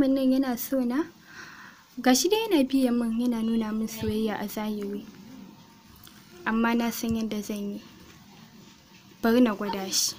mutumin nan yana so na? Gashi dai yana biye min yana nuna min soyayya a zahiri. Amma na san yadda zan yi. Bari na gwada shi.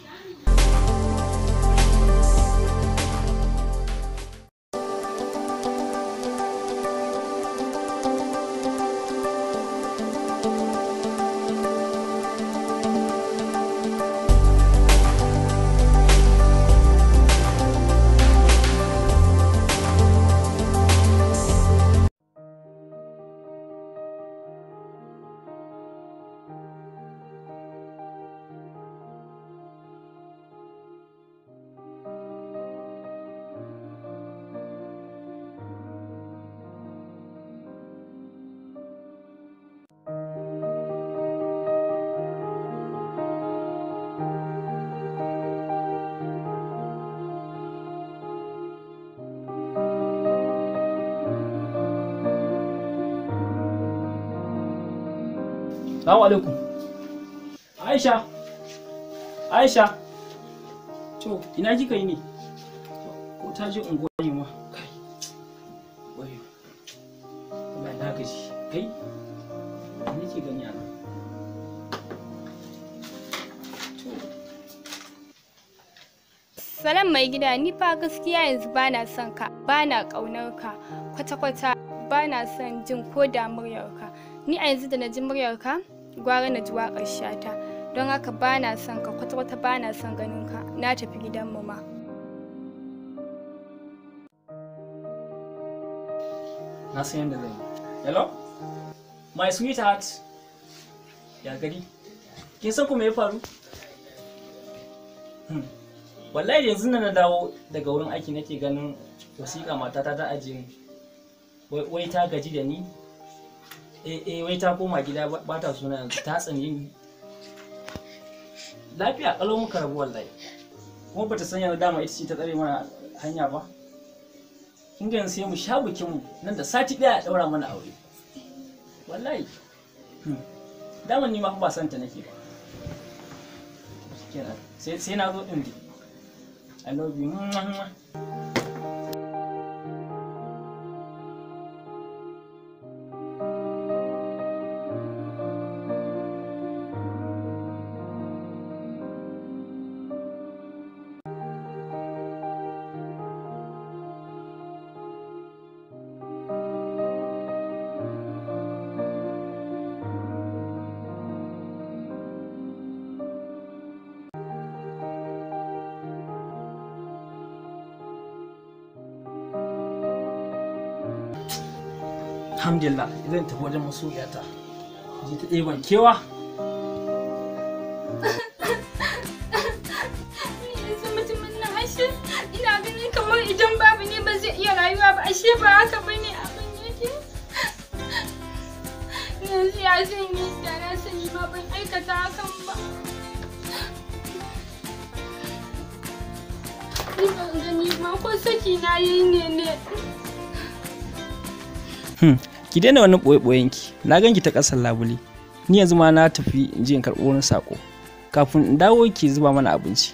Assalamu alaikum. Aisha. To, ina kika yi ne? Ko ta je unguwa ne ma? Kai. Wayo. Allah na gaji. Kai. Me nake gani a nan? Salam mai gida, ni fa gaskiya yanzu bana son ka, bana ƙaunar ka, kwata-kwata bana son jin ko da muryarka. Ni a yanzu da na ji muryarka, gwara na ji waƙar shata. Don haka bana son ka, kwata-kwata bana son ganin ka. Na tafi gidanmu ma. Na san yadda zan yi. Hello? My sweetheart. Ya gari? Kin san ko me ya faru? Wallahi yanzu na dawo daga wurin aiki nake ganin wasiƙa matata ta ajiye mu. Wai ta gaji da ni? Wai ta koma gida ba ta suna yanzu ta tsane ni. Lafiya kalau muka rabu wallahi. Kuma bata san yanzu dama ita ce ta tsare mana hanya ba. Kin ga yanzu sai mu sha bikin mu nan da sati daya a daura mana aure. Wallahi. Daman ni ma ba san ta nake ba. Kenan sai na zo din dai. I love you. Alhamdulillah, idan tafi wajen masoyata. Ji ta ɗeban kewa. Yanzu mutumin nan ashe ina ganin kamar idan babu ne ba zai iya rayuwa ba, ashe ba haka bane abin yake. Yanzu ya zan yi da na sani ma ban aikata hakan ba. Ni ban gani ma ko saki na yi ne. Ki daina wannan boye-boyenki. Na ganki ta ƙasar labule. Ni yanzu ma na tafi in je in karɓo wani sako. Kafin in dawo ki zuba mana abinci.